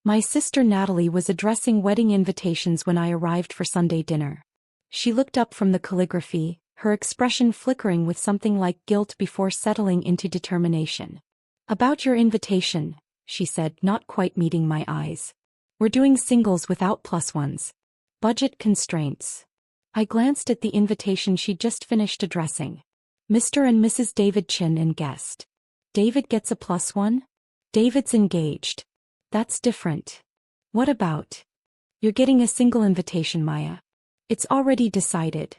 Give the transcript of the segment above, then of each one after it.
My sister Natalie was addressing wedding invitations when I arrived for Sunday dinner. She looked up from the calligraphy, her expression flickering with something like guilt before settling into determination. "About your invitation," she said, not quite meeting my eyes. "We're doing singles without plus ones. Budget constraints." I glanced at the invitation she'd just finished addressing. "Mr. and Mrs. David Chen and guest. David gets a plus one? David's engaged. That's different. What about? You're getting a single invitation, Maya. It's already decided."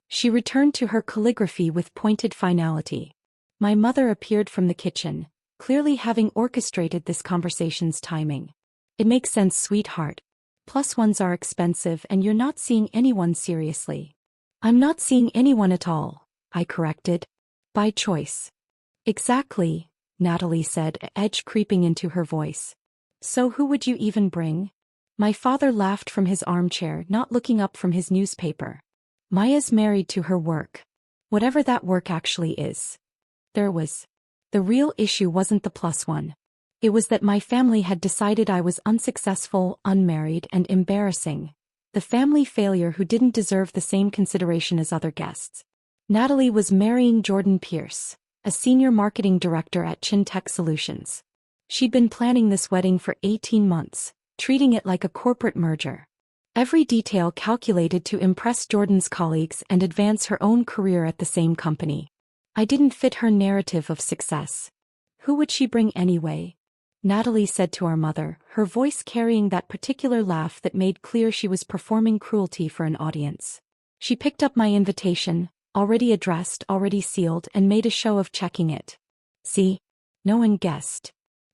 She returned to her calligraphy with pointed finality. My mother appeared from the kitchen, clearly having orchestrated this conversation's timing. "It makes sense, sweetheart. Plus ones are expensive and you're not seeing anyone seriously." "I'm not seeing anyone at all," I corrected. "By choice." "Exactly," Natalie said, an edge creeping into her voice. "So who would you even bring?" My father laughed from his armchair, not looking up from his newspaper. "Maya's married to her work. Whatever that work actually is." The real issue wasn't the plus one. It was that my family had decided I was unsuccessful, unmarried, and embarrassing. The family failure who didn't deserve the same consideration as other guests. Natalie was marrying Jordan Pierce, a senior marketing director at Chen Solutions. She'd been planning this wedding for 18 months, treating it like a corporate merger. Every detail calculated to impress Jordan's colleagues and advance her own career at the same company. I didn't fit her narrative of success. Who would she bring anyway? Natalie said to our mother, her voice carrying that particular laugh that made clear she was performing cruelty for an audience. She picked up my invitation, already addressed, already sealed, and made a show of checking it. "See? No one guessed.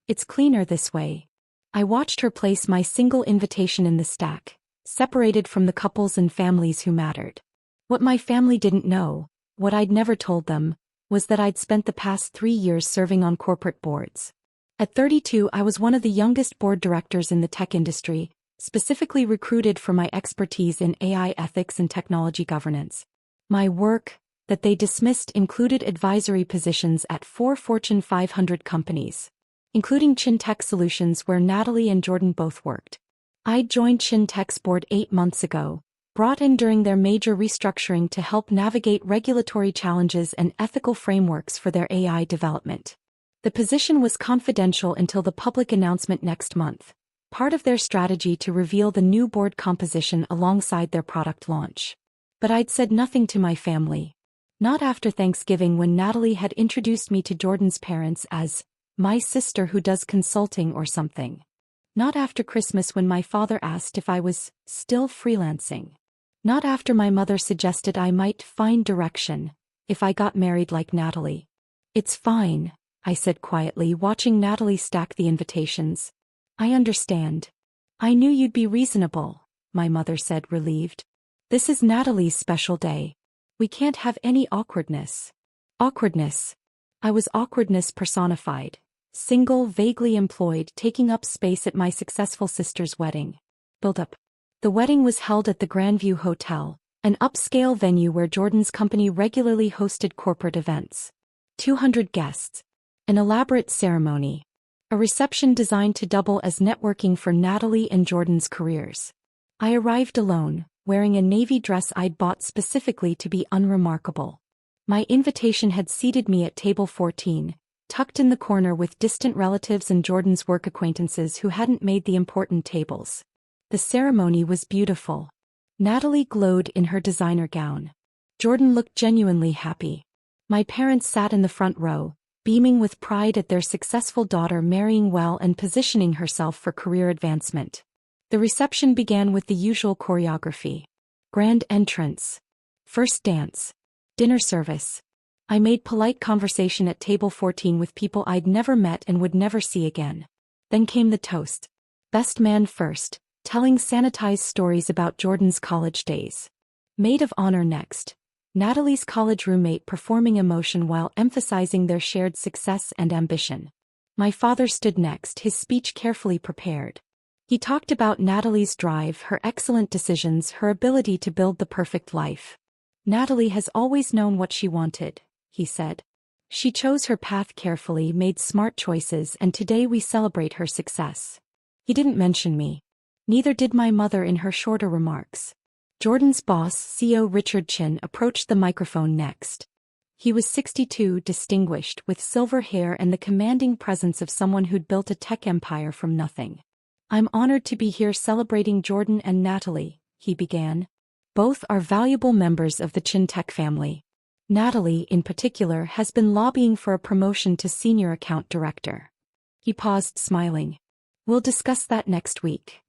It's cleaner this way." I watched her place my single invitation in the stack, separated from the couples and families who mattered. What my family didn't know, what I'd never told them, was that I'd spent the past 3 years serving on corporate boards. At 32, I was one of the youngest board directors in the tech industry, specifically recruited for my expertise in AI ethics and technology governance. My work, that they dismissed, included advisory positions at 4 Fortune 500 companies, including Chen Solutions, where Natalie and Jordan both worked. I joined Chen Tech's board 8 months ago, brought in during their major restructuring to help navigate regulatory challenges and ethical frameworks for their AI development. The position was confidential until the public announcement next month, part of their strategy to reveal the new board composition alongside their product launch. But I'd said nothing to my family. Not after Thanksgiving, when Natalie had introduced me to Jordan's parents as my sister who does consulting or something. Not after Christmas, when my father asked if I was still freelancing. Not after my mother suggested I might find direction if I got married like Natalie. "It's fine," I said quietly, watching Natalie stack the invitations. "I understand. I knew you'd be reasonable," my mother said, relieved. "This is Natalie's special day. We can't have any awkwardness." Awkwardness. I was awkwardness personified. Single, vaguely employed, taking up space at my successful sister's wedding. Build-up. The wedding was held at the Grandview Hotel, an upscale venue where Jordan's company regularly hosted corporate events. 200 guests. An elaborate ceremony. A reception designed to double as networking for Natalie and Jordan's careers. I arrived alone, wearing a navy dress I'd bought specifically to be unremarkable. My invitation had seated me at table 14, tucked in the corner with distant relatives and Jordan's work acquaintances who hadn't made the important tables. The ceremony was beautiful. Natalie glowed in her designer gown. Jordan looked genuinely happy. My parents sat in the front row, beaming with pride at their successful daughter marrying well and positioning herself for career advancement. The reception began with the usual choreography. Grand entrance. First dance. Dinner service. I made polite conversation at table 14 with people I'd never met and would never see again. Then came the toast. Best man first, telling sanitized stories about Jordan's college days. Maid of honor next. Natalie's college roommate performing emotion while emphasizing their shared success and ambition. My father stood next, his speech carefully prepared. He talked about Natalie's drive, her excellent decisions, her ability to build the perfect life. "Natalie has always known what she wanted," he said. "She chose her path carefully, made smart choices, and today we celebrate her success." He didn't mention me. Neither did my mother in her shorter remarks. Jordan's boss, CEO Richard Chen, approached the microphone next. He was 62, distinguished, with silver hair and the commanding presence of someone who'd built a tech empire from nothing. I'm honored to be here celebrating Jordan and Natalie, he began. Both are valuable members of the Chen tech family. Natalie, in particular, has been lobbying for a promotion to senior account director. He paused, smiling. We'll discuss that next week.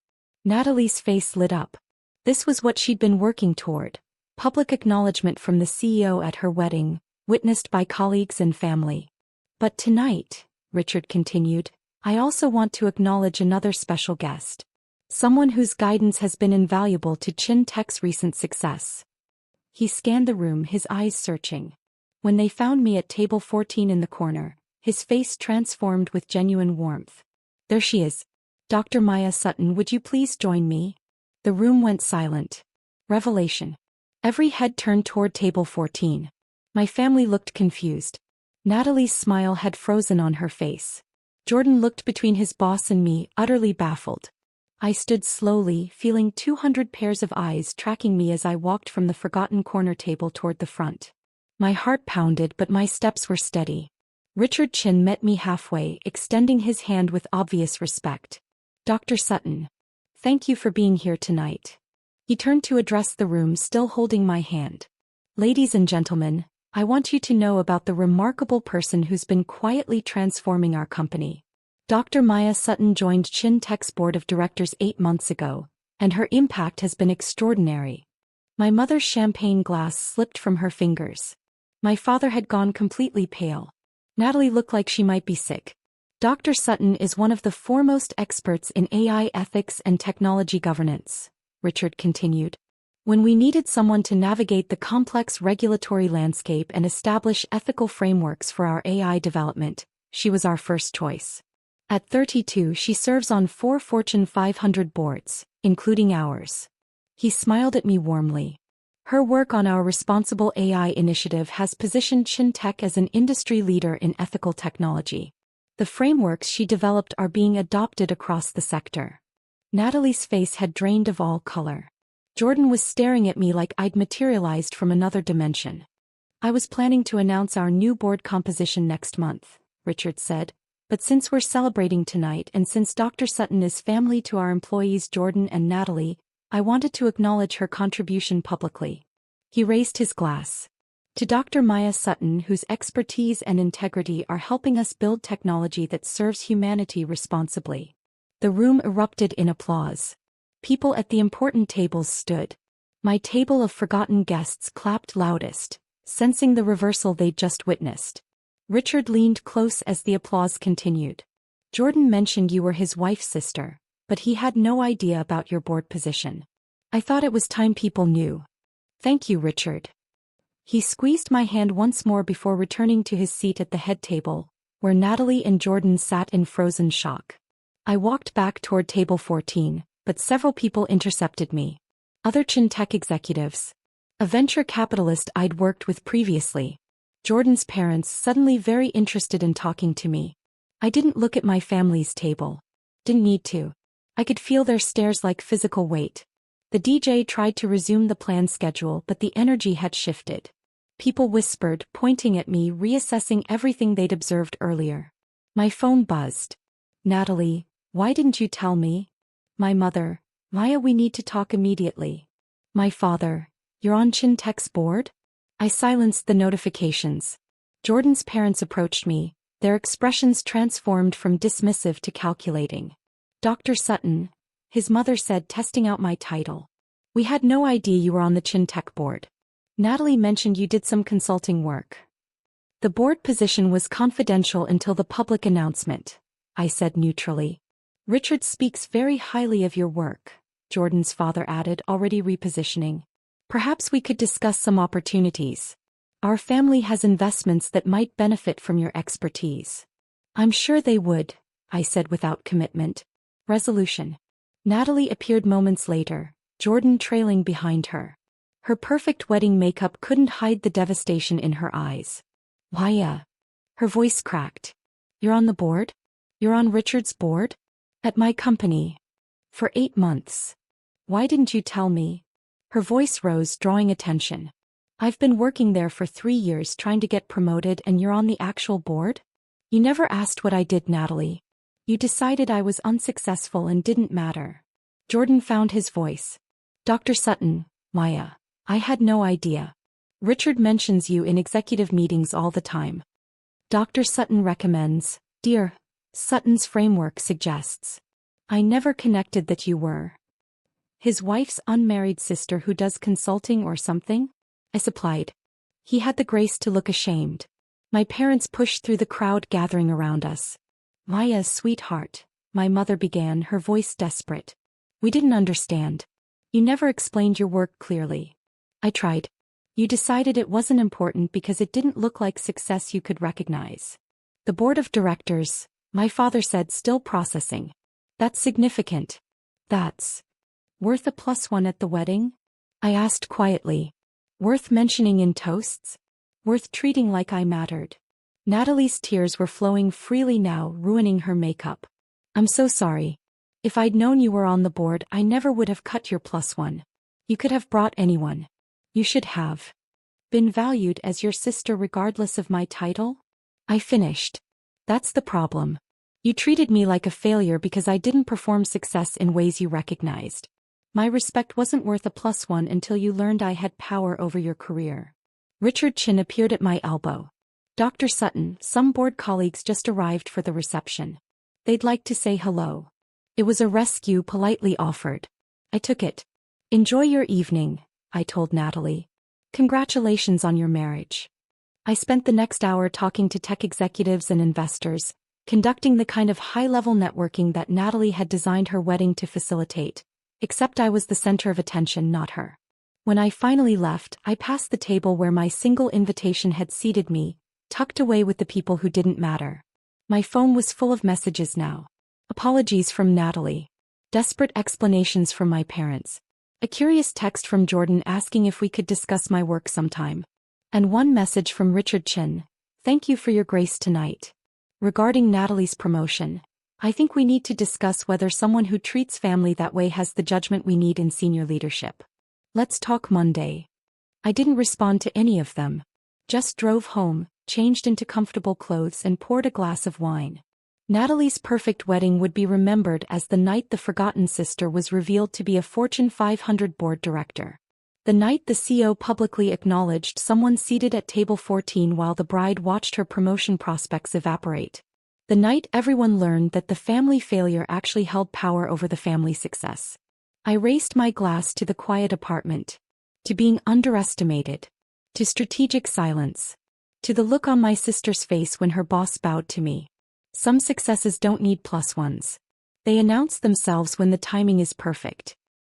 Natalie's face lit up. This was what she'd been working toward. Public acknowledgement from the CEO at her wedding, witnessed by colleagues and family. But tonight, Richard continued, I also want to acknowledge another special guest. Someone whose guidance has been invaluable to Chen Tech's recent success. He scanned the room, his eyes searching. When they found me at table 14 in the corner, his face transformed with genuine warmth. There she is. Dr. Maya Sutton, would you please join me? The room went silent. Revelation. Every head turned toward table 14. My family looked confused. Natalie's smile had frozen on her face. Jordan looked between his boss and me, utterly baffled. I stood slowly, feeling 200 pairs of eyes tracking me as I walked from the forgotten corner table toward the front. My heart pounded, but my steps were steady. Richard Chen met me halfway, extending his hand with obvious respect. Dr. Sutton. Thank you for being here tonight. He turned to address the room, still holding my hand. Ladies and gentlemen, I want you to know about the remarkable person who's been quietly transforming our company. Dr. Maya Sutton joined Chen Tech's board of directors 8 months ago, and her impact has been extraordinary. My mother's champagne glass slipped from her fingers. My father had gone completely pale. Natalie looked like she might be sick. Dr. Sutton is one of the foremost experts in AI ethics and technology governance, Richard continued. When we needed someone to navigate the complex regulatory landscape and establish ethical frameworks for our AI development, she was our first choice. At 32, she serves on 4 Fortune 500 boards, including ours. He smiled at me warmly. Her work on our responsible AI initiative has positioned Chen Tech as an industry leader in ethical technology. The frameworks she developed are being adopted across the sector. Natalie's face had drained of all color. Jordan was staring at me like I'd materialized from another dimension. I was planning to announce our new board composition next month, Richard said. But since we're celebrating tonight and since Dr. Sutton is family to our employees Jordan and Natalie, I wanted to acknowledge her contribution publicly. He raised his glass. To Dr. Maya Sutton, whose expertise and integrity are helping us build technology that serves humanity responsibly. The room erupted in applause. People at the important tables stood. My table of forgotten guests clapped loudest, sensing the reversal they'd just witnessed. Richard leaned close as the applause continued. Jordan mentioned you were his wife's sister, but he had no idea about your board position. I thought it was time people knew. Thank you, Richard. He squeezed my hand once more before returning to his seat at the head table, where Natalie and Jordan sat in frozen shock. I walked back toward table 14, but several people intercepted me. Other Chen Tech executives. A venture capitalist I'd worked with previously. Jordan's parents, suddenly very interested in talking to me. I didn't look at my family's table. Didn't need to. I could feel their stares like physical weight. The DJ tried to resume the planned schedule, but the energy had shifted. People whispered, pointing at me, reassessing everything they'd observed earlier. My phone buzzed. Natalie, why didn't you tell me? My mother, Maya, we need to talk immediately. My father, you're on Chen Tech's board? I silenced the notifications. Jordan's parents approached me, their expressions transformed from dismissive to calculating. Dr. Sutton, his mother said, testing out my title. We had no idea you were on the Chen Tech board. Natalie mentioned you did some consulting work. The board position was confidential until the public announcement, I said neutrally. Richard speaks very highly of your work, Jordan's father added, already repositioning. Perhaps we could discuss some opportunities. Our family has investments that might benefit from your expertise. I'm sure they would, I said without commitment. Resolution. Natalie appeared moments later, Jordan trailing behind her. Her perfect wedding makeup couldn't hide the devastation in her eyes. Why, her voice cracked. You're on the board? You're on Richard's board? At my company. For 8 months. Why didn't you tell me? Her voice rose, drawing attention. I've been working there for 3 years trying to get promoted and you're on the actual board? You never asked what I did, Natalie. You decided I was unsuccessful and didn't matter. Jordan found his voice. Dr. Sutton, Maya. I had no idea. Richard mentions you in executive meetings all the time. Dr. Sutton recommends, dear. Sutton's framework suggests. I never connected that you were his wife's unmarried sister who does consulting or something? I supplied. He had the grace to look ashamed. My parents pushed through the crowd gathering around us. Maya's sweetheart, my mother began, her voice desperate. We didn't understand. You never explained your work clearly. I tried. You decided it wasn't important because it didn't look like success you could recognize. The board of directors, my father said, still processing. That's significant. That's worth a +1 at the wedding? I asked quietly. Worth mentioning in toasts? Worth treating like I mattered? Natalie's tears were flowing freely now, ruining her makeup. I'm so sorry. If I'd known you were on the board, I never would have cut your +1. You could have brought anyone. You should have been valued as your sister regardless of my title? I finished. That's the problem. You treated me like a failure because I didn't perform success in ways you recognized. My respect wasn't worth a +1 until you learned I had power over your career. Richard Chen appeared at my elbow. Dr. Sutton, some board colleagues just arrived for the reception. They'd like to say hello. It was a rescue politely offered. I took it. Enjoy your evening, I told Natalie. Congratulations on your marriage. I spent the next hour talking to tech executives and investors, conducting the kind of high-level networking that Natalie had designed her wedding to facilitate. Except I was the center of attention, not her. When I finally left, I passed the table where my single invitation had seated me, tucked away with the people who didn't matter. My phone was full of messages now. Apologies from Natalie. Desperate explanations from my parents. A curious text from Jordan asking if we could discuss my work sometime. And one message from Richard Chen. Thank you for your grace tonight. Regarding Natalie's promotion, I think we need to discuss whether someone who treats family that way has the judgment we need in senior leadership. Let's talk Monday. I didn't respond to any of them. Just drove home, changed into comfortable clothes and poured a glass of wine. Natalie's perfect wedding would be remembered as the night the forgotten sister was revealed to be a Fortune 500 board director. The night the CEO publicly acknowledged someone seated at table 14 while the bride watched her promotion prospects evaporate. The night everyone learned that the family failure actually held power over the family success. I raised my glass to the quiet apartment. To being underestimated. To strategic silence. To the look on my sister's face when her boss bowed to me. Some successes don't need +1s. They announce themselves when the timing is perfect.